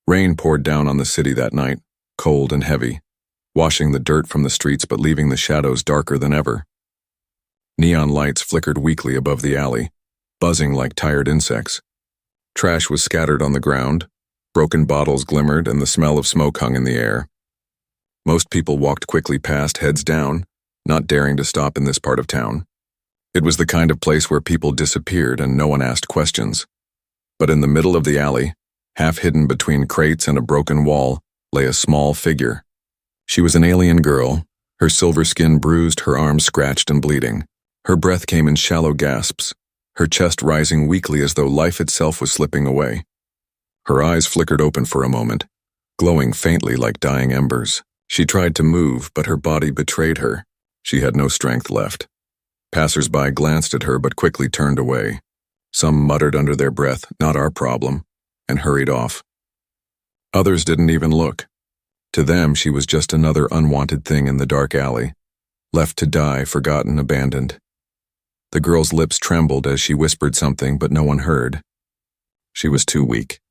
Rain poured down on the city that night, cold and heavy, washing the dirt from the streets but leaving the shadows darker than ever. Neon lights flickered weakly above the alley, buzzing like tired insects. Trash was scattered on the ground, broken bottles glimmered, and the smell of smoke hung in the air. Most people walked quickly past, heads down, not daring to stop in this part of town. It was the kind of place where people disappeared and no one asked questions. But in the middle of the alley, half hidden between crates and a broken wall, lay a small figure. She was an alien girl, her silver skin bruised, her arms scratched and bleeding. Her breath came in shallow gasps, her chest rising weakly as though life itself was slipping away. Her eyes flickered open for a moment, glowing faintly like dying embers. She tried to move, but her body betrayed her. She had no strength left. Passers-by glanced at her but quickly turned away. Some muttered under their breath, "Not our problem," and hurried off. Others didn't even look. To them, she was just another unwanted thing in the dark alley, left to die, forgotten, abandoned. The girl's lips trembled as she whispered something, but no one heard. She was too weak.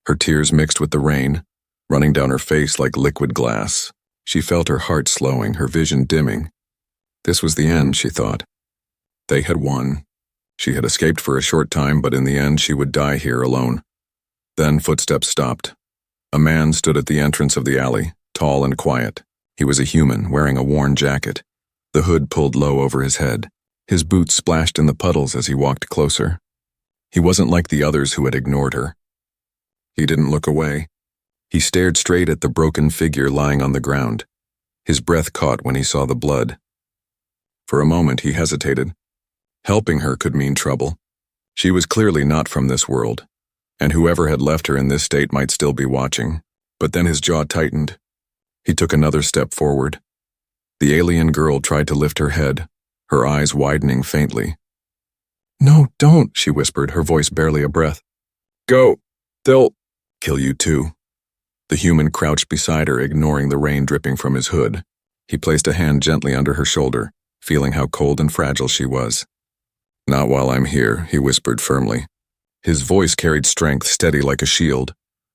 Her tears mixed with the rain, running down her face like liquid glass. She felt her heart slowing, her vision dimming. This was the end, she thought. They had won. She had escaped for a short time, but in the end she would die here alone. Then footsteps stopped. A man stood at the entrance of the alley, tall and quiet. He was a human, wearing a worn jacket, the hood pulled low over his head. His boots splashed in the puddles as he walked closer. He wasn't like the others who had ignored her. He didn't look away. He stared straight at the broken figure lying on the ground. His breath caught when he saw the blood. For a moment he hesitated. Helping her could mean trouble. She was clearly not from this world, and whoever had left her in this state might still be watching. But then his jaw tightened. He took another step forward. The alien girl tried to lift her head, her eyes widening faintly. "No, don't," she whispered, her voice barely a breath. "Go. They'll kill you too." The human crouched beside her, ignoring the rain dripping from his hood. He placed a hand gently under her shoulder, feeling how cold and fragile she was. "Not while I'm here," he whispered firmly. His voice carried strength, steady like a shield.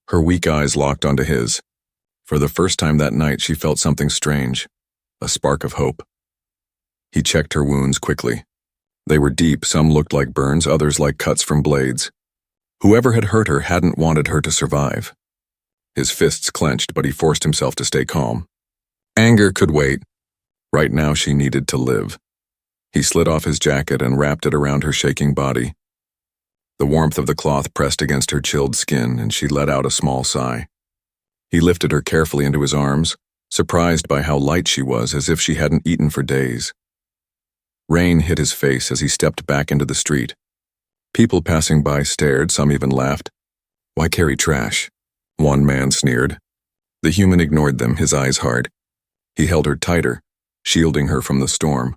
Her weak eyes locked onto his. For the first time that night, she felt something strange, a spark of hope. He checked her wounds quickly. They were deep, some looked like burns, others like cuts from blades. Whoever had hurt her hadn't wanted her to survive. His fists clenched, but he forced himself to stay calm. Anger could wait. Right now she needed to live. He slid off his jacket and wrapped it around her shaking body. The warmth of the cloth pressed against her chilled skin, and she let out a small sigh. He lifted her carefully into his arms, surprised by how light she was, as if she hadn't eaten for days. Rain hit his face as he stepped back into the street. People passing by stared, some even laughed. "Why carry trash?" one man sneered. The human ignored them, his eyes hard. He held her tighter, shielding her from the storm.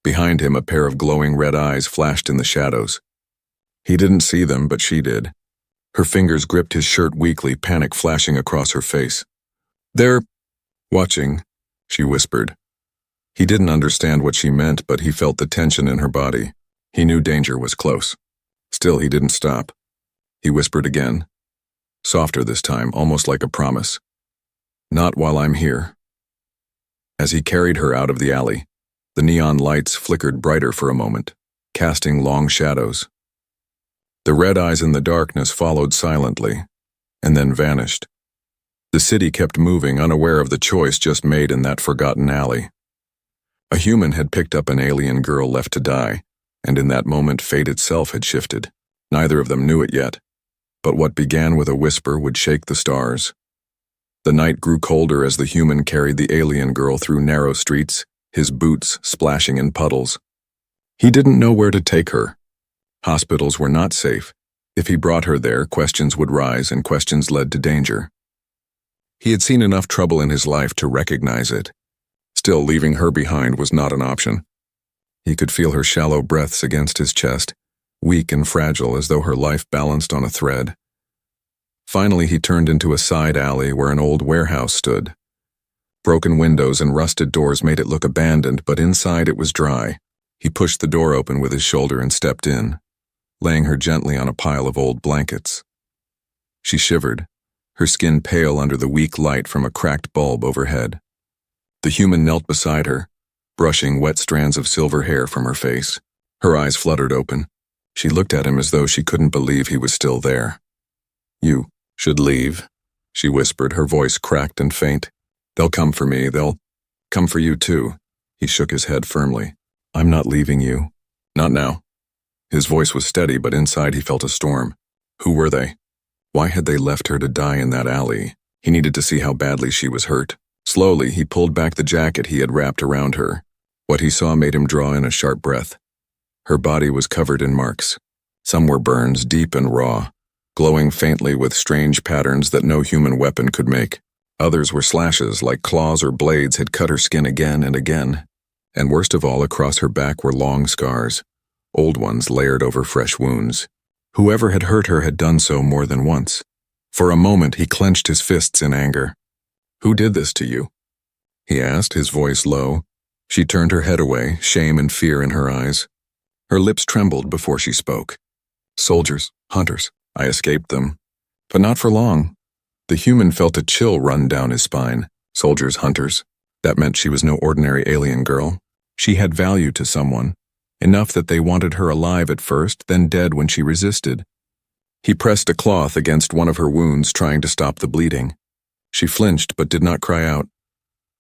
Behind him, a pair of glowing red eyes flashed in the shadows. He didn't see them, but she did. Her fingers gripped his shirt weakly, panic flashing across her face. "They're watching," she whispered. He didn't understand what she meant, but he felt the tension in her body. He knew danger was close. Still, he didn't stop. He whispered again, softer this time, almost like a promise. "Not while I'm here." As he carried her out of the alley, the neon lights flickered brighter for a moment, casting long shadows. The red eyes in the darkness followed silently, and then vanished. The city kept moving, unaware of the choice just made in that forgotten alley. A human had picked up an alien girl left to die, and in that moment fate itself had shifted. Neither of them knew it yet, but what began with a whisper would shake the stars. The night grew colder as the human carried the alien girl through narrow streets, his boots splashing in puddles. He didn't know where to take her. Hospitals were not safe. If he brought her there, questions would rise, and questions led to danger. He had seen enough trouble in his life to recognize it. Still, leaving her behind was not an option. He could feel her shallow breaths against his chest, weak and fragile as though her life balanced on a thread. Finally, he turned into a side alley where an old warehouse stood. Broken windows and rusted doors made it look abandoned, but inside it was dry. He pushed the door open with his shoulder and stepped in, laying her gently on a pile of old blankets. She shivered, her skin pale under the weak light from a cracked bulb overhead. The human knelt beside her, brushing wet strands of silver hair from her face. Her eyes fluttered open. She looked at him as though she couldn't believe he was still there. "You should leave," she whispered, her voice cracked and faint. "They'll come for me. They'll come for you too." He shook his head firmly. "I'm not leaving you. Not now." His voice was steady, but inside he felt a storm. Who were they? Why had they left her to die in that alley? He needed to see how badly she was hurt. Slowly, he pulled back the jacket he had wrapped around her. What he saw made him draw in a sharp breath. Her body was covered in marks. Some were burns, deep and raw, glowing faintly with strange patterns that no human weapon could make. Others were slashes, like claws or blades had cut her skin again and again. And worst of all, across her back were long scars, old ones layered over fresh wounds. Whoever had hurt her had done so more than once. For a moment, he clenched his fists in anger. "Who did this to you?" he asked, his voice low. She turned her head away, shame and fear in her eyes. Her lips trembled before she spoke. "Soldiers, hunters. I escaped them. But not for long." The human felt a chill run down his spine. Soldiers, hunters. That meant she was no ordinary alien girl. She had value to someone, enough that they wanted her alive at first, then dead when she resisted. He pressed a cloth against one of her wounds, trying to stop the bleeding. She flinched but did not cry out.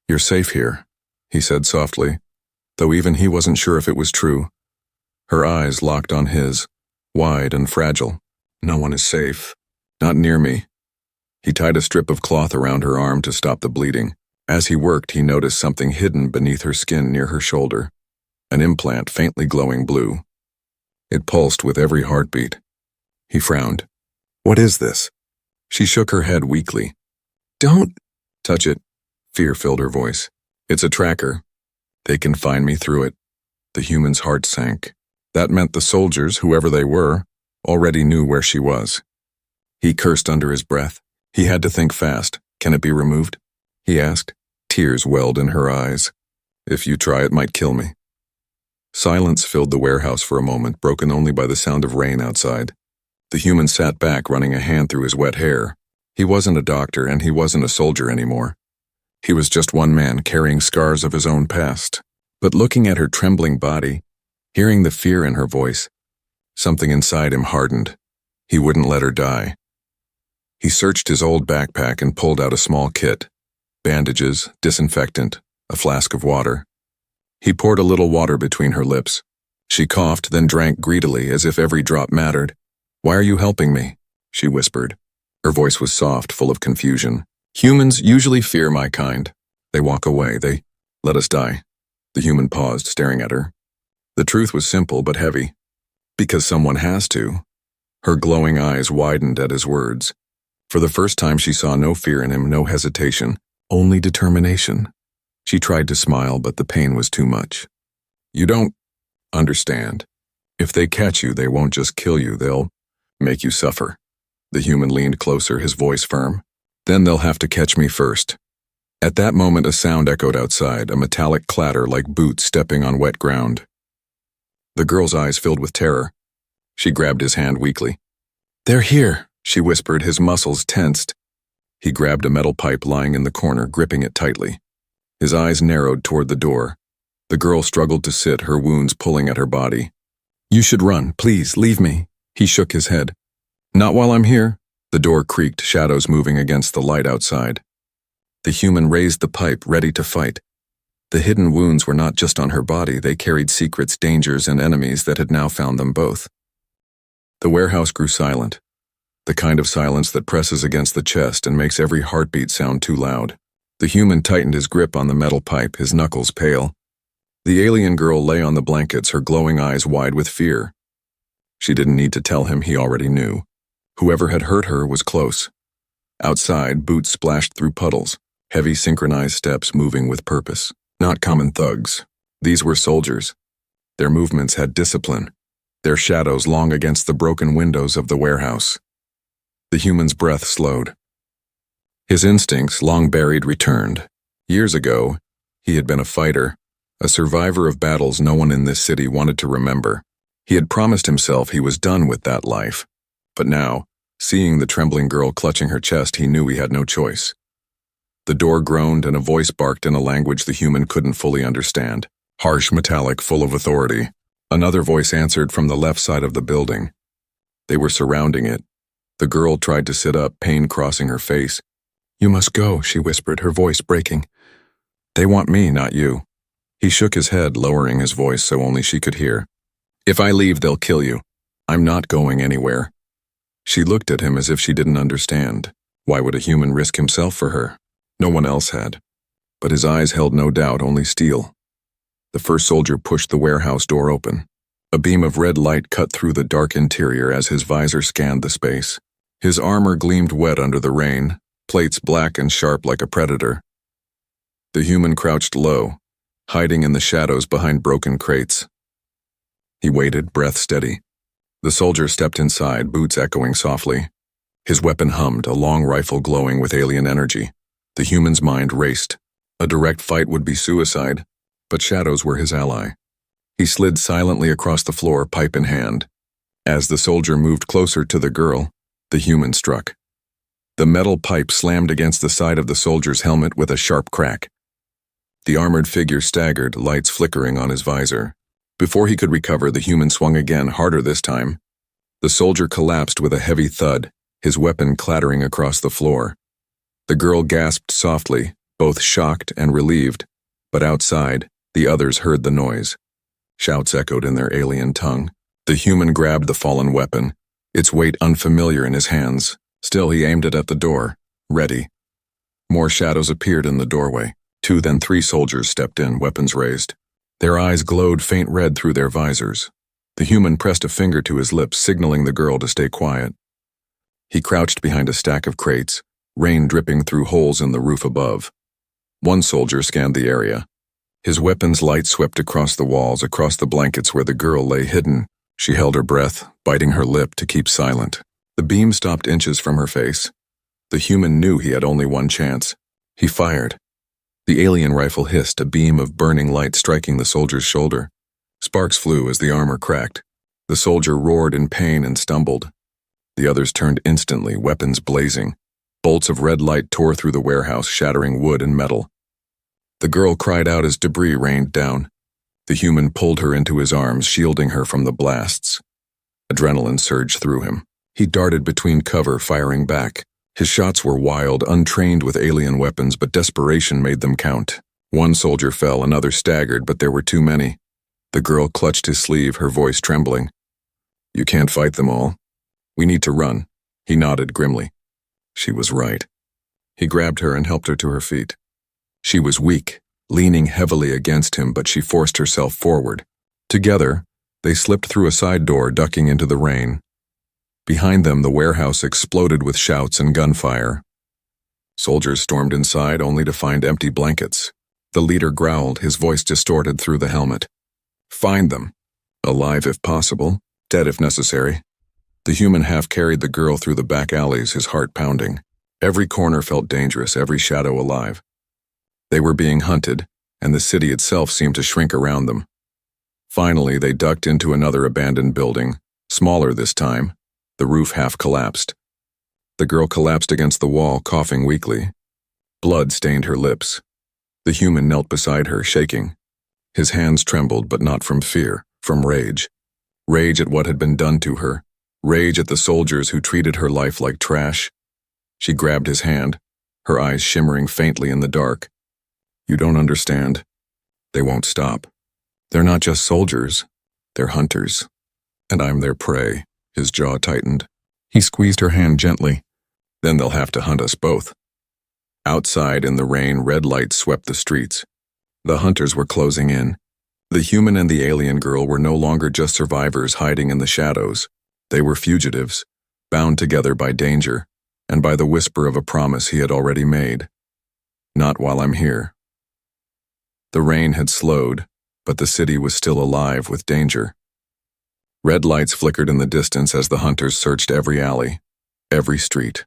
"You're safe here," he said softly, though even he wasn't sure if it was true. Her eyes locked on his, wide and fragile. "No one is safe. Not near me." He tied a strip of cloth around her arm to stop the bleeding. As he worked, he noticed something hidden beneath her skin near her shoulder. An implant faintly glowing blue. It pulsed with every heartbeat. He frowned. "What is this?" She shook her head weakly. "Don't touch it." Fear filled her voice. "It's a tracker. They can find me through it." The human's heart sank. That meant the soldiers, whoever they were, already knew where she was. He cursed under his breath. He had to think fast. "Can it be removed?" he asked. Tears welled in her eyes. "If you try, it might kill me." Silence filled the warehouse for a moment, broken only by the sound of rain outside. The human sat back, running a hand through his wet hair. He wasn't a doctor, and he wasn't a soldier anymore. He was just one man carrying scars of his own past. But looking at her trembling body, hearing the fear in her voice, something inside him hardened. He wouldn't let her die. He searched his old backpack and pulled out a small kit. Bandages, disinfectant, a flask of water. He poured a little water between her lips. She coughed, then drank greedily as if every drop mattered. "Why are you helping me?" she whispered. Her voice was soft, full of confusion. "Humans usually fear my kind. They walk away. They let us die." The human paused, staring at her. The truth was simple but heavy. "Because someone has to." Her glowing eyes widened at his words. For the first time she saw no fear in him, no hesitation, only determination. She tried to smile, but the pain was too much. "You don't understand. If they catch you, they won't just kill you, they'll make you suffer." The human leaned closer, his voice firm. "Then they'll have to catch me first." At that moment a sound echoed outside, a metallic clatter like boots stepping on wet ground. The girl's eyes filled with terror. She grabbed his hand weakly. "They're here," she whispered, his muscles tensed. He grabbed a metal pipe lying in the corner, gripping it tightly. His eyes narrowed toward the door. The girl struggled to sit, her wounds pulling at her body. "You should run. Please, leave me." He shook his head. "Not while I'm here." The door creaked, shadows moving against the light outside. The human raised the pipe, ready to fight. The hidden wounds were not just on her body, they carried secrets, dangers, and enemies that had now found them both. The warehouse grew silent, the kind of silence that presses against the chest and makes every heartbeat sound too loud. The human tightened his grip on the metal pipe, his knuckles pale. The alien girl lay on the blankets, her glowing eyes wide with fear. She didn't need to tell him, he already knew. Whoever had hurt her was close. Outside, boots splashed through puddles, heavy synchronized steps moving with purpose. Not common thugs. These were soldiers. Their movements had discipline, their shadows long against the broken windows of the warehouse. The human's breath slowed. His instincts, long buried, returned. Years ago, he had been a fighter, a survivor of battles no one in this city wanted to remember. He had promised himself he was done with that life. But now, Seeing the trembling girl clutching her chest, he knew he had no choice. The door groaned and a voice barked in a language the human couldn't fully understand. Harsh, metallic, full of authority. Another voice answered from the left side of the building. They were surrounding it. The girl tried to sit up, pain crossing her face. "You must go," she whispered, her voice breaking. "They want me, not you." He shook his head, lowering his voice so only she could hear. "If I leave, they'll kill you. I'm not going anywhere." She looked at him as if she didn't understand. Why would a human risk himself for her? No one else had. But his eyes held no doubt, only steel. The first soldier pushed the warehouse door open. A beam of red light cut through the dark interior as his visor scanned the space. His armor gleamed wet under the rain, plates black and sharp like a predator. The human crouched low, hiding in the shadows behind broken crates. He waited, breath steady. The soldier stepped inside, boots echoing softly. His weapon hummed, a long rifle glowing with alien energy. The human's mind raced. A direct fight would be suicide, but shadows were his ally. He slid silently across the floor, pipe in hand. As the soldier moved closer to the girl, the human struck. The metal pipe slammed against the side of the soldier's helmet with a sharp crack. The armored figure staggered, lights flickering on his visor. Before he could recover, the human swung again, harder this time. The soldier collapsed with a heavy thud, his weapon clattering across the floor. The girl gasped softly, both shocked and relieved, but outside, the others heard the noise. Shouts echoed in their alien tongue. The human grabbed the fallen weapon, its weight unfamiliar in his hands. Still, he aimed it at the door, ready. More shadows appeared in the doorway. 2, then 3 soldiers stepped in, weapons raised. Their eyes glowed faint red through their visors. The human pressed a finger to his lips, signaling the girl to stay quiet. He crouched behind a stack of crates, rain dripping through holes in the roof above. One soldier scanned the area. His weapon's light swept across the walls, across the blankets where the girl lay hidden. She held her breath, biting her lip to keep silent. The beam stopped inches from her face. The human knew he had only one chance. He fired. The alien rifle hissed, a beam of burning light striking the soldier's shoulder. Sparks flew as the armor cracked. The soldier roared in pain and stumbled. The others turned instantly, weapons blazing. Bolts of red light tore through the warehouse, shattering wood and metal. The girl cried out as debris rained down. The human pulled her into his arms, shielding her from the blasts. Adrenaline surged through him. He darted between cover, firing back. His shots were wild, untrained with alien weapons, but desperation made them count. One soldier fell, another staggered, but there were too many. The girl clutched his sleeve, her voice trembling. "You can't fight them all. We need to run." He nodded grimly. She was right. He grabbed her and helped her to her feet. She was weak, leaning heavily against him, but she forced herself forward. Together, they slipped through a side door, ducking into the rain. Behind them, the warehouse exploded with shouts and gunfire. Soldiers stormed inside, only to find empty blankets. The leader growled, his voice distorted through the helmet. "Find them. Alive if possible, dead if necessary." The human half carried the girl through the back alleys, his heart pounding. Every corner felt dangerous, every shadow alive. They were being hunted, and the city itself seemed to shrink around them. Finally, they ducked into another abandoned building, smaller this time. The roof half collapsed. The girl collapsed against the wall, coughing weakly. Blood stained her lips. The human knelt beside her, shaking. His hands trembled, but not from fear, from rage. Rage at what had been done to her. Rage at the soldiers who treated her life like trash. She grabbed his hand, her eyes shimmering faintly in the dark. "You don't understand. They won't stop. They're not just soldiers. They're hunters. And I'm their prey." His jaw tightened. He squeezed her hand gently. "Then they'll have to hunt us both." Outside in the rain, red lights swept the streets. The hunters were closing in. The human and the alien girl were no longer just survivors hiding in the shadows. They were fugitives, bound together by danger, and by the whisper of a promise he had already made. "Not while I'm here." The rain had slowed, but the city was still alive with danger. Red lights flickered in the distance as the hunters searched every alley, every street.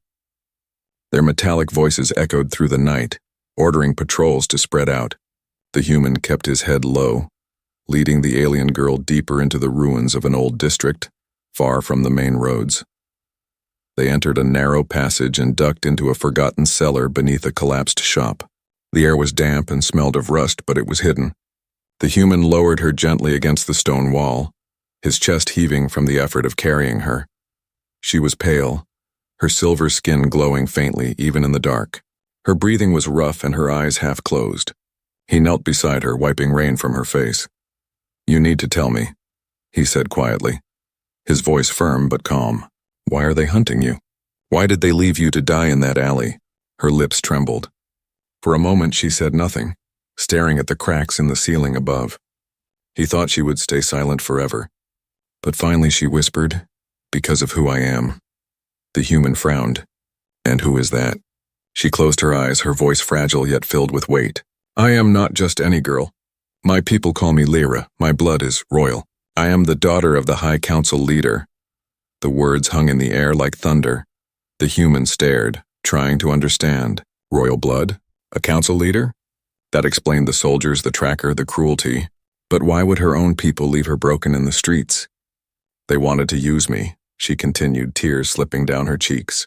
Their metallic voices echoed through the night, ordering patrols to spread out. The human kept his head low, leading the alien girl deeper into the ruins of an old district, far from the main roads. They entered a narrow passage and ducked into a forgotten cellar beneath a collapsed shop. The air was damp and smelled of rust, but it was hidden. The human lowered her gently against the stone wall, his chest heaving from the effort of carrying her. She was pale, her silver skin glowing faintly even in the dark. Her breathing was rough and her eyes half closed. He knelt beside her, wiping rain from her face. "You need to tell me," he said quietly, his voice firm but calm. "Why are they hunting you? Why did they leave you to die in that alley?" Her lips trembled. For a moment she said nothing, staring at the cracks in the ceiling above. He thought she would stay silent forever. But finally she whispered, "Because of who I am." The human frowned. "And who is that?" She closed her eyes, her voice fragile yet filled with weight. "I am not just any girl. My people call me Lyra. My blood is royal. I am the daughter of the High Council leader." The words hung in the air like thunder. The human stared, trying to understand. Royal blood? A council leader? That explained the soldiers, the tracker, the cruelty. But why would her own people leave her broken in the streets? "They wanted to use me," she continued, tears slipping down her cheeks.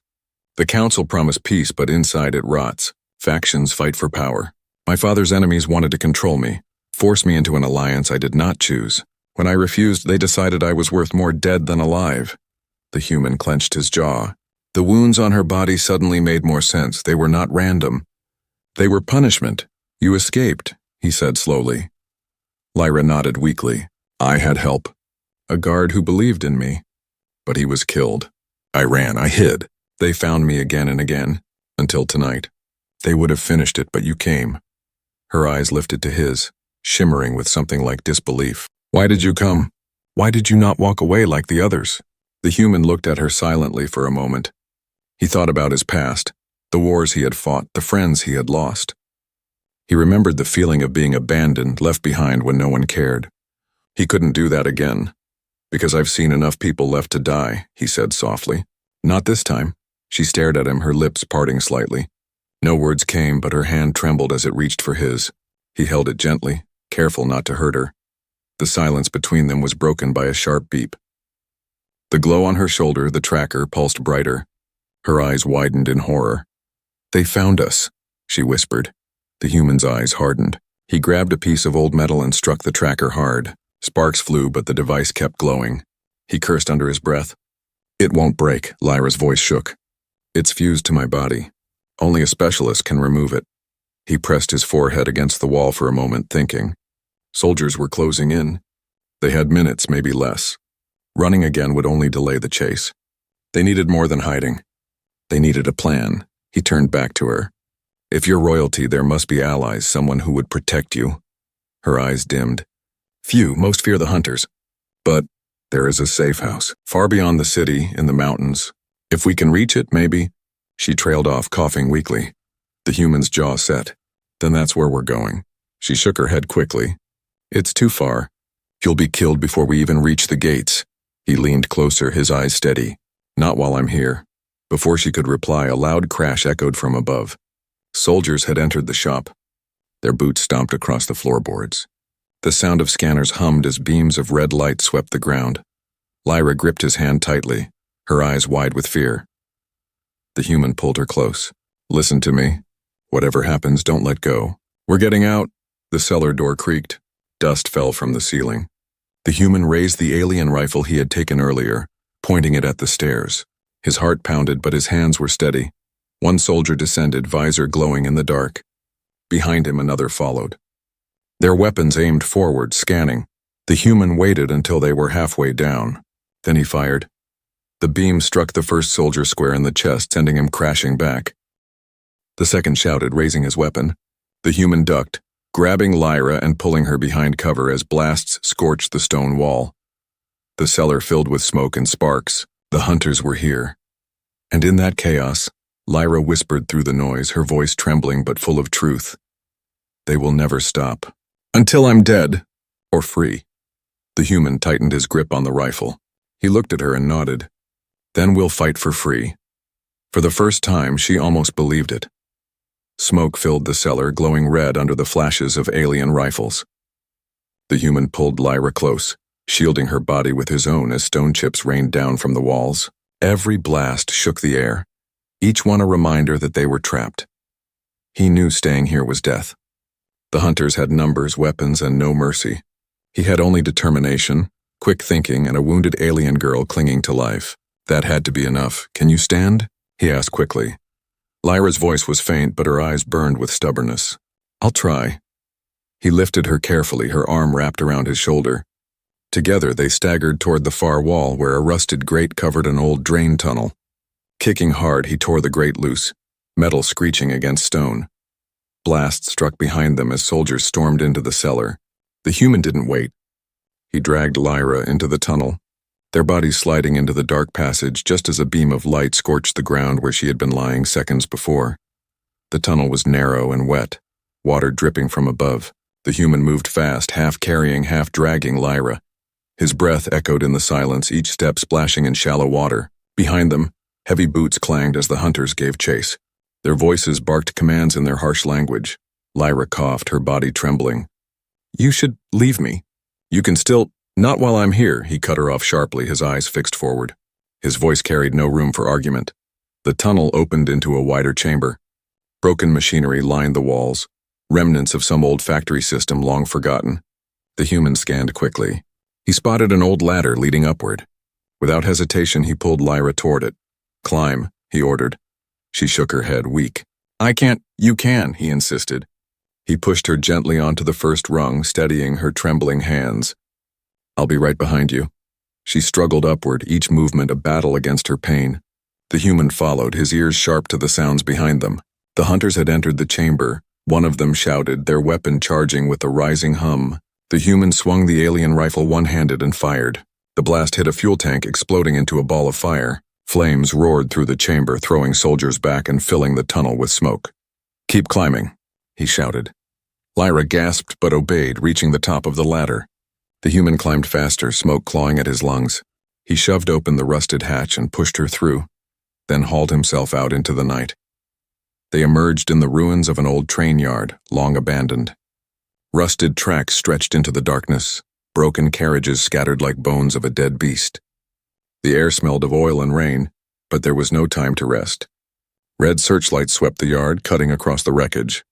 "The council promised peace, but inside it rots. Factions fight for power. My father's enemies wanted to control me, force me into an alliance I did not choose. When I refused, they decided I was worth more dead than alive." The human clenched his jaw. The wounds on her body suddenly made more sense. They were not random. They were punishment. "You escaped," he said slowly. Lyra nodded weakly. "I had help. A guard who believed in me. But he was killed. I ran, I hid. They found me again and again, until tonight. They would have finished it, but you came." Her eyes lifted to his, shimmering with something like disbelief. "Why did you come? Why did you not walk away like the others?" The human looked at her silently for a moment. He thought about his past, the wars he had fought, the friends he had lost. He remembered the feeling of being abandoned, left behind when no one cared. He couldn't do that again. "Because I've seen enough people left to die," he said softly. "Not this time." She stared at him, her lips parting slightly. No words came, but her hand trembled as it reached for his. He held it gently, careful not to hurt her. The silence between them was broken by a sharp beep. The glow on her shoulder, the tracker, pulsed brighter. Her eyes widened in horror. "They found us," she whispered. The human's eyes hardened. He grabbed a piece of old metal and struck the tracker hard. Sparks flew, but the device kept glowing. He cursed under his breath. "It won't break," Lyra's voice shook. "It's fused to my body. Only a specialist can remove it." He pressed his forehead against the wall for a moment, thinking. Soldiers were closing in. They had minutes, maybe less. Running again would only delay the chase. They needed more than hiding. They needed a plan. He turned back to her. "If you're royalty, there must be allies, someone who would protect you." Her eyes dimmed. "Few, most fear the hunters. But there is a safe house, far beyond the city, in the mountains. If we can reach it, maybe." She trailed off, coughing weakly. The human's jaw set. "Then that's where we're going." She shook her head quickly. "It's too far. You'll be killed before we even reach the gates." He leaned closer, his eyes steady. "Not while I'm here." Before she could reply, a loud crash echoed from above. Soldiers had entered the shop. Their boots stomped across the floorboards. The sound of scanners hummed as beams of red light swept the ground. Lyra gripped his hand tightly, her eyes wide with fear. The human pulled her close. "Listen to me. Whatever happens, don't let go. We're getting out." The cellar door creaked. Dust fell from the ceiling. The human raised the alien rifle he had taken earlier, pointing it at the stairs. His heart pounded, but his hands were steady. One soldier descended, visor glowing in the dark. Behind him, another followed. Their weapons aimed forward, scanning. The human waited until they were halfway down. Then he fired. The beam struck the first soldier square in the chest, sending him crashing back. The second shouted, raising his weapon. The human ducked, grabbing Lyra and pulling her behind cover as blasts scorched the stone wall. The cellar filled with smoke and sparks. The hunters were here. And in that chaos, Lyra whispered through the noise, her voice trembling but full of truth. "They will never stop. Until I'm dead. Or free." The human tightened his grip on the rifle. He looked at her and nodded. "Then we'll fight for free." For the first time, she almost believed it. Smoke filled the cellar, glowing red under the flashes of alien rifles. The human pulled Lyra close, shielding her body with his own as stone chips rained down from the walls. Every blast shook the air, each one a reminder that they were trapped. He knew staying here was death. The hunters had numbers, weapons, and no mercy. He had only determination, quick thinking, and a wounded alien girl clinging to life. That had to be enough. "Can you stand?" he asked quickly. Lyra's voice was faint, but her eyes burned with stubbornness. "I'll try." He lifted her carefully, her arm wrapped around his shoulder. Together they staggered toward the far wall where a rusted grate covered an old drain tunnel. Kicking hard, he tore the grate loose, metal screeching against stone. Blasts struck behind them as soldiers stormed into the cellar. The human didn't wait. He dragged Lyra into the tunnel, their bodies sliding into the dark passage just as a beam of light scorched the ground where she had been lying seconds before. The tunnel was narrow and wet, water dripping from above. The human moved fast, half carrying, half dragging Lyra. His breath echoed in the silence, each step splashing in shallow water. Behind them, heavy boots clanged as the hunters gave chase. Their voices barked commands in their harsh language. Lyra coughed, her body trembling. "You should leave me. You can still—" "Not while I'm here," he cut her off sharply, his eyes fixed forward. His voice carried no room for argument. The tunnel opened into a wider chamber. Broken machinery lined the walls, remnants of some old factory system long forgotten. The human scanned quickly. He spotted an old ladder leading upward. Without hesitation, he pulled Lyra toward it. "Climb," he ordered. She shook her head, weak. "I can't." "You can," he insisted. He pushed her gently onto the first rung, steadying her trembling hands. "I'll be right behind you." She struggled upward, each movement a battle against her pain. The human followed, his ears sharp to the sounds behind them. The hunters had entered the chamber. One of them shouted, their weapon charging with a rising hum. The human swung the alien rifle one-handed and fired. The blast hit a fuel tank, exploding into a ball of fire. Flames roared through the chamber, throwing soldiers back and filling the tunnel with smoke. "Keep climbing," he shouted. Lyra gasped but obeyed, reaching the top of the ladder. The human climbed faster, smoke clawing at his lungs. He shoved open the rusted hatch and pushed her through, then hauled himself out into the night. They emerged in the ruins of an old train yard, long abandoned. Rusted tracks stretched into the darkness, broken carriages scattered like bones of a dead beast. The air smelled of oil and rain, but there was no time to rest. Red searchlights swept the yard, cutting across the wreckage.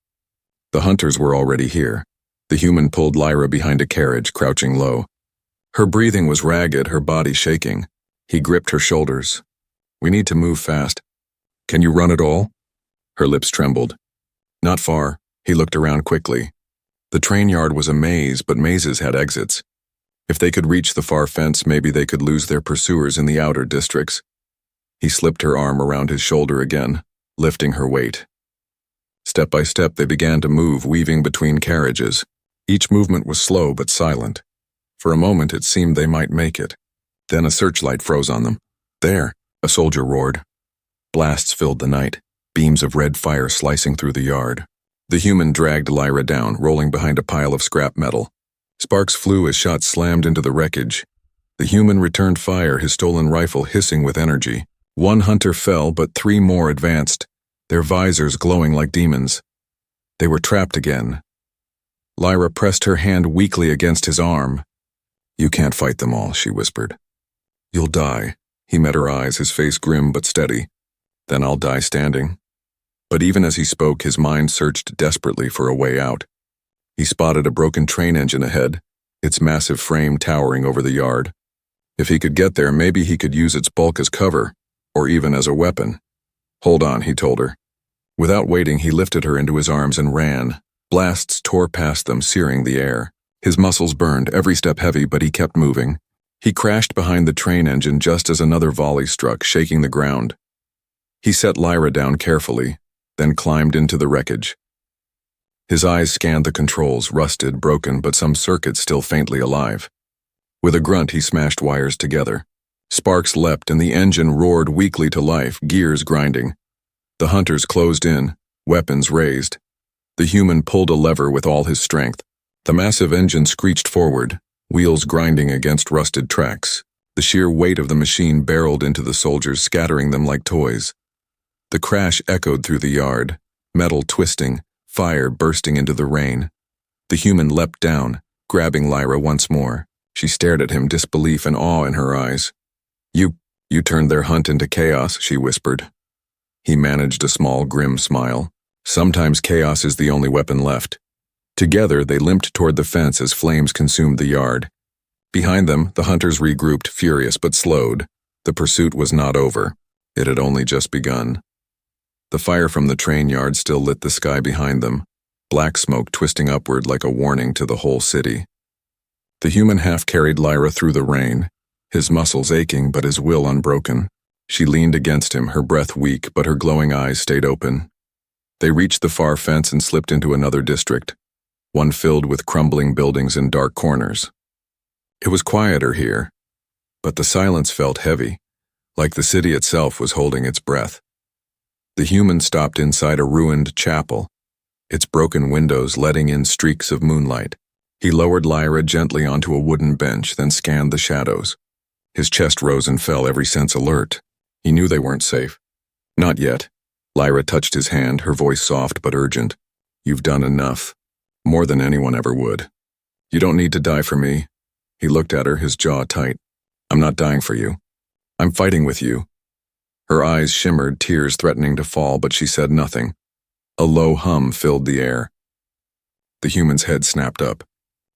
The hunters were already here. The human pulled Lyra behind a carriage, crouching low. Her breathing was ragged, her body shaking. He gripped her shoulders. "We need to move fast. Can you run at all?" Her lips trembled. "Not far." He looked around quickly. The train yard was a maze, but mazes had exits. If they could reach the far fence, maybe they could lose their pursuers in the outer districts. He slipped her arm around his shoulder again, lifting her weight. Step by step, they began to move, weaving between carriages. Each movement was slow but silent. For a moment, it seemed they might make it. Then a searchlight froze on them. "There!" a soldier roared. Blasts filled the night, beams of red fire slicing through the yard. The human dragged Lyra down, rolling behind a pile of scrap metal. Sparks flew as shots slammed into the wreckage. The human returned fire, his stolen rifle hissing with energy. One hunter fell, but 3 more advanced, their visors glowing like demons. They were trapped again. Lyra pressed her hand weakly against his arm. "You can't fight them all," she whispered. "You'll die." He met her eyes, his face grim but steady. "Then I'll die standing." But even as he spoke, his mind searched desperately for a way out. He spotted a broken train engine ahead, its massive frame towering over the yard. If he could get there, maybe he could use its bulk as cover, or even as a weapon. "Hold on," he told her. Without waiting, he lifted her into his arms and ran. Blasts tore past them, searing the air. His muscles burned, every step heavy, but he kept moving. He crashed behind the train engine just as another volley struck, shaking the ground. He set Lyra down carefully, then climbed into the wreckage. His eyes scanned the controls, rusted, broken, but some circuits still faintly alive. With a grunt, he smashed wires together. Sparks leapt and the engine roared weakly to life, gears grinding. The hunters closed in, weapons raised. The human pulled a lever with all his strength. The massive engine screeched forward, wheels grinding against rusted tracks. The sheer weight of the machine barreled into the soldiers, scattering them like toys. The crash echoed through the yard, metal twisting, fire bursting into the rain. The human leapt down, grabbing Lyra once more. She stared at him, disbelief and awe in her eyes. You turned their hunt into chaos, she whispered. He managed a small, grim smile. Sometimes chaos is the only weapon left. Together, they limped toward the fence as flames consumed the yard. Behind them, the hunters regrouped, furious but slowed. The pursuit was not over. It had only just begun. The fire from the train yard still lit the sky behind them, black smoke twisting upward like a warning to the whole city. The human half carried Lyra through the rain, his muscles aching but his will unbroken. She leaned against him, her breath weak, but her glowing eyes stayed open. They reached the far fence and slipped into another district, one filled with crumbling buildings and dark corners. It was quieter here, but the silence felt heavy, like the city itself was holding its breath. The human stopped inside a ruined chapel, its broken windows letting in streaks of moonlight. He lowered Lyra gently onto a wooden bench, then scanned the shadows. His chest rose and fell, every sense alert. He knew they weren't safe. Not yet. Lyra touched his hand, her voice soft but urgent. You've done enough. More than anyone ever would. You don't need to die for me. He looked at her, his jaw tight. I'm not dying for you. I'm fighting with you. Her eyes shimmered, tears threatening to fall, but she said nothing. A low hum filled the air. The human's head snapped up.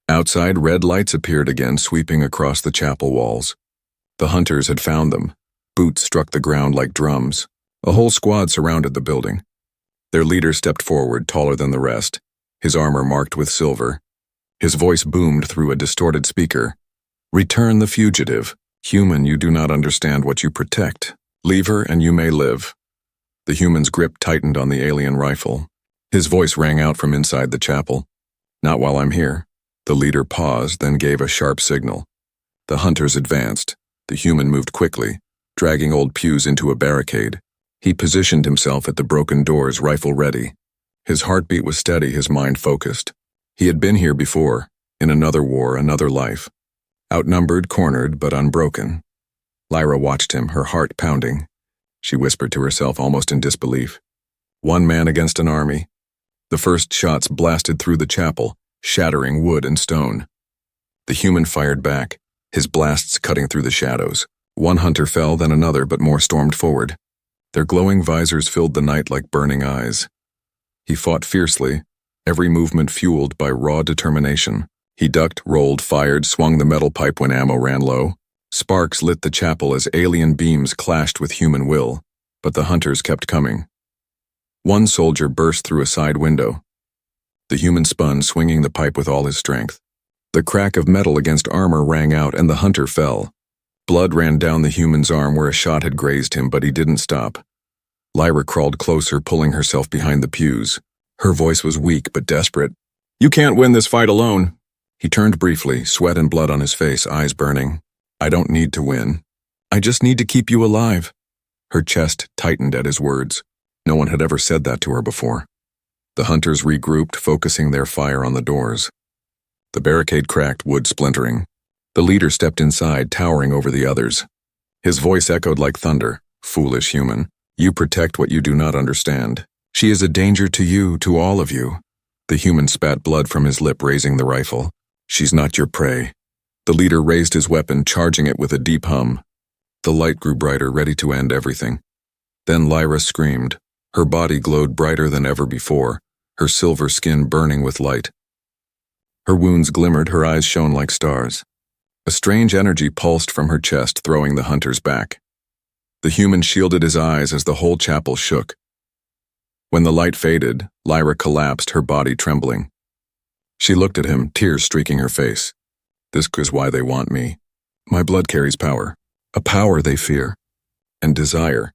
Outside, red lights appeared again, sweeping across the chapel walls. The hunters had found them. Boots struck the ground like drums. A whole squad surrounded the building. Their leader stepped forward, taller than the rest, his armor marked with silver. His voice boomed through a distorted speaker. Return the fugitive. Human, you do not understand what you protect. Leave her and you may live. The human's grip tightened on the alien rifle. His voice rang out from inside the chapel. Not while I'm here. The leader paused, then gave a sharp signal. The hunters advanced. The human moved quickly, dragging old Pews into a barricade. He positioned himself at the broken doors, rifle ready. His heartbeat was steady, his mind focused. He had been here before, in another war, another life. Outnumbered, cornered, but unbroken. Lyra watched him, her heart pounding. She whispered to herself, almost in disbelief. One man against an army. The first shots blasted through the chapel, shattering wood and stone. The human fired back, his blasts cutting through the shadows. One hunter fell, then another, but more stormed forward. Their glowing visors filled the night like burning eyes. He fought fiercely, every movement fueled by raw determination. He ducked, rolled, fired, swung the metal pipe when ammo ran low. Sparks lit the chapel as alien beams clashed with human will, but the hunters kept coming. One soldier burst through a side window. The human spun, swinging the pipe with all his strength. The crack of metal against armor rang out, and the hunter fell. Blood ran down the human's arm where a shot had grazed him, but he didn't stop. Lyra crawled closer, pulling herself behind the pews. Her voice was weak but desperate. You can't win this fight alone. He turned briefly, sweat and blood on his face, eyes burning. I don't need to win. I just need to keep you alive. Her chest tightened at his words. No one had ever said that to her before. The hunters regrouped, focusing their fire on the doors. The barricade cracked, wood splintering. The leader stepped inside, towering over the others. His voice echoed like thunder. Foolish human. You protect what you do not understand. She is a danger to you, to all of you. The human spat blood from his lip, raising the rifle. She's not your prey. The leader raised his weapon, charging it with a deep hum. The light grew brighter, ready to end everything. Then Lyra screamed. Her body glowed brighter than ever before, her silver skin burning with light. Her wounds glimmered, her eyes shone like stars. A strange energy pulsed from her chest, throwing the hunters back. The human shielded his eyes as the whole chapel shook. When the light faded, Lyra collapsed, her body trembling. She looked at him, tears streaking her face. This is why they want me. My blood carries power, a power they fear, and desire.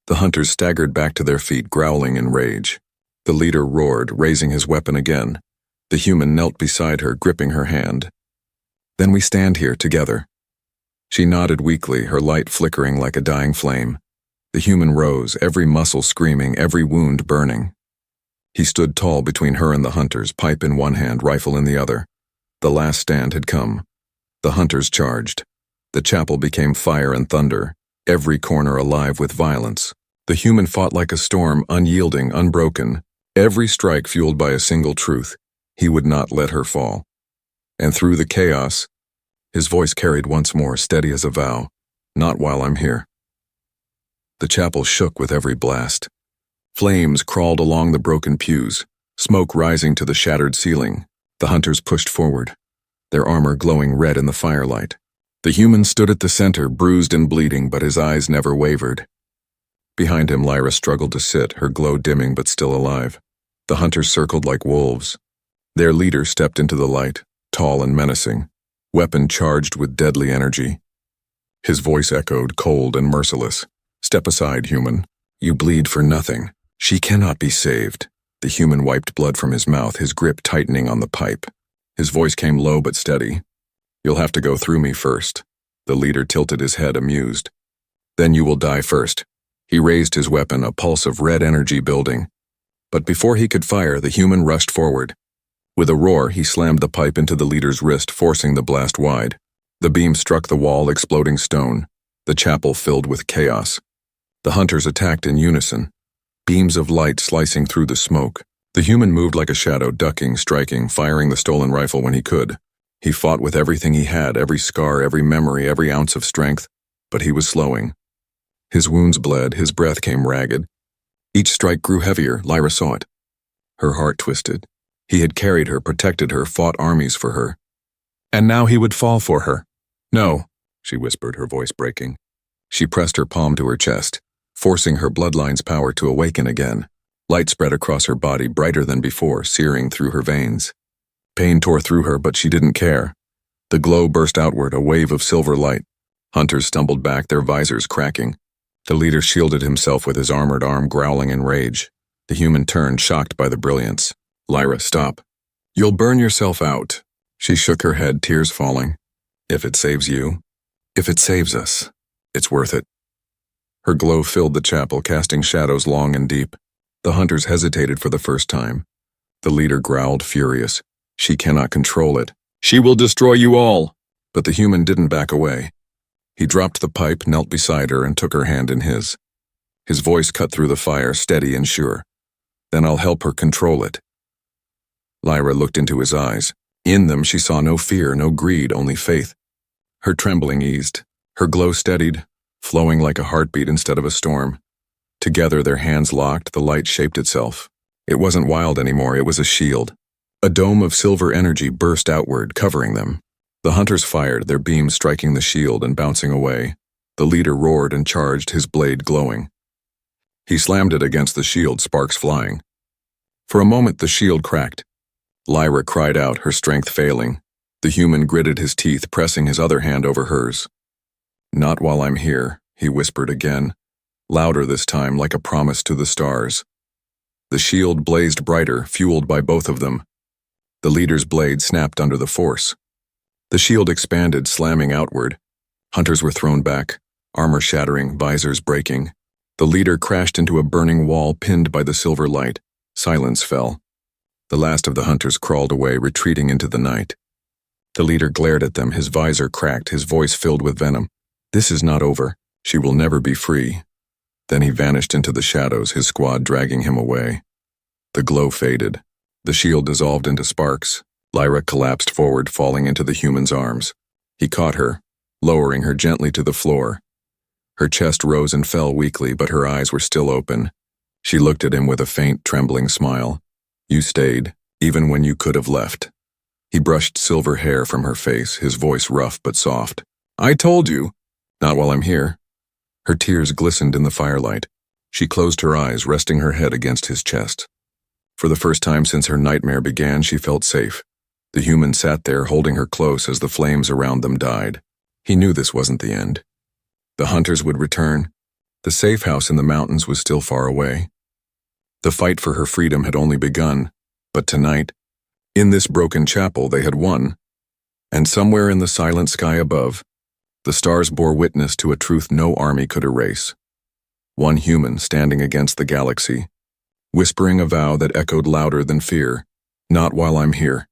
The hunters staggered back to their feet, growling in rage. The leader roared, raising his weapon again. The human knelt beside her, gripping her hand. Then we stand here together. She nodded weakly, her light flickering like a dying flame. The human rose, every muscle screaming, every wound burning. He stood tall between her and the hunters, pipe in one hand, rifle in the other. The last stand had come. The hunters charged. The chapel became fire and thunder, every corner alive with violence. The human fought like a storm, unyielding, unbroken, every strike fueled by a single truth. He would not let her fall. And through the chaos, his voice carried once more, steady as a vow. Not while I'm here. The chapel shook with every blast. Flames crawled along the broken pews, smoke rising to the shattered ceiling. The hunters pushed forward, their armor glowing red in the firelight. The human stood at the center, bruised and bleeding, but his eyes never wavered. Behind him, Lyra struggled to sit, her glow dimming but still alive. The hunters circled like wolves. Their leader stepped into the light, tall and menacing, weapon charged with deadly energy. His voice echoed, cold and merciless. "Step aside, human. You bleed for nothing. She cannot be saved." The human wiped blood from his mouth, his grip tightening on the pipe. His voice came low but steady. "You'll have to go through me first." The leader tilted his head, amused. "Then you will die first." He raised his weapon, a pulse of red energy building. But before he could fire, the human rushed forward. With a roar, he slammed the pipe into the leader's wrist, forcing the blast wide. The beam struck the wall, exploding stone. The chapel filled with chaos. The hunters attacked in unison, beams of light slicing through the smoke. The human moved like a shadow, ducking, striking, firing the stolen rifle when he could. He fought with everything he had, every scar, every memory, every ounce of strength, but he was slowing. His wounds bled, his breath came ragged. Each strike grew heavier, Lyra saw it. Her heart twisted. He had carried her, protected her, fought armies for her. And now he would fall for her. "No," she whispered, her voice breaking. She pressed her palm to her chest, forcing her bloodline's power to awaken again. Light spread across her body, brighter than before, searing through her veins. Pain tore through her, but she didn't care. The glow burst outward, a wave of silver light. Hunters stumbled back, their visors cracking. The leader shielded himself with his armored arm, growling in rage. The human turned, shocked by the brilliance. "Lyra, stop. You'll burn yourself out." She shook her head, tears falling. "If it saves you, if it saves us, it's worth it." Her glow filled the chapel, casting shadows long and deep. The hunters hesitated for the first time. The leader growled, furious. "She cannot control it. She will destroy you all." But the human didn't back away. He dropped the pipe, knelt beside her, and took her hand in his. His voice cut through the fire, steady and sure. "Then I'll help her control it." Lyra looked into his eyes. In them she saw no fear, no greed, only faith. Her trembling eased. Her glow steadied, flowing like a heartbeat instead of a storm. Together, their hands locked, the light shaped itself. It wasn't wild anymore, it was a shield. A dome of silver energy burst outward, covering them. The hunters fired, their beams striking the shield and bouncing away. The leader roared and charged, his blade glowing. He slammed it against the shield, sparks flying. For a moment, the shield cracked. Lyra cried out, her strength failing. The human gritted his teeth, pressing his other hand over hers. "Not while I'm here," he whispered again, louder this time, like a promise to the stars. The shield blazed brighter, fueled by both of them. The leader's blade snapped under the force. The shield expanded, slamming outward. Hunters were thrown back, armor shattering, visors breaking. The leader crashed into a burning wall, pinned by the silver light. Silence fell. The last of the hunters crawled away, retreating into the night. The leader glared at them, his visor cracked, his voice filled with venom. "This is not over. She will never be free." Then he vanished into the shadows, his squad dragging him away. The glow faded. The shield dissolved into sparks. Lyra collapsed forward, falling into the human's arms. He caught her, lowering her gently to the floor. Her chest rose and fell weakly, but her eyes were still open. She looked at him with a faint, trembling smile. "You stayed, even when you could have left." He brushed silver hair from her face, his voice rough but soft. "I told you." "Not while I'm here." Her tears glistened in the firelight. She closed her eyes, resting her head against his chest. For the first time since her nightmare began, she felt safe. The human sat there, holding her close as the flames around them died. He knew this wasn't the end. The hunters would return. The safe house in the mountains was still far away. The fight for her freedom had only begun, but tonight, in this broken chapel, they had won. And somewhere in the silent sky above, the stars bore witness to a truth no army could erase. One human standing against the galaxy, whispering a vow that echoed louder than fear. "Not while I'm here."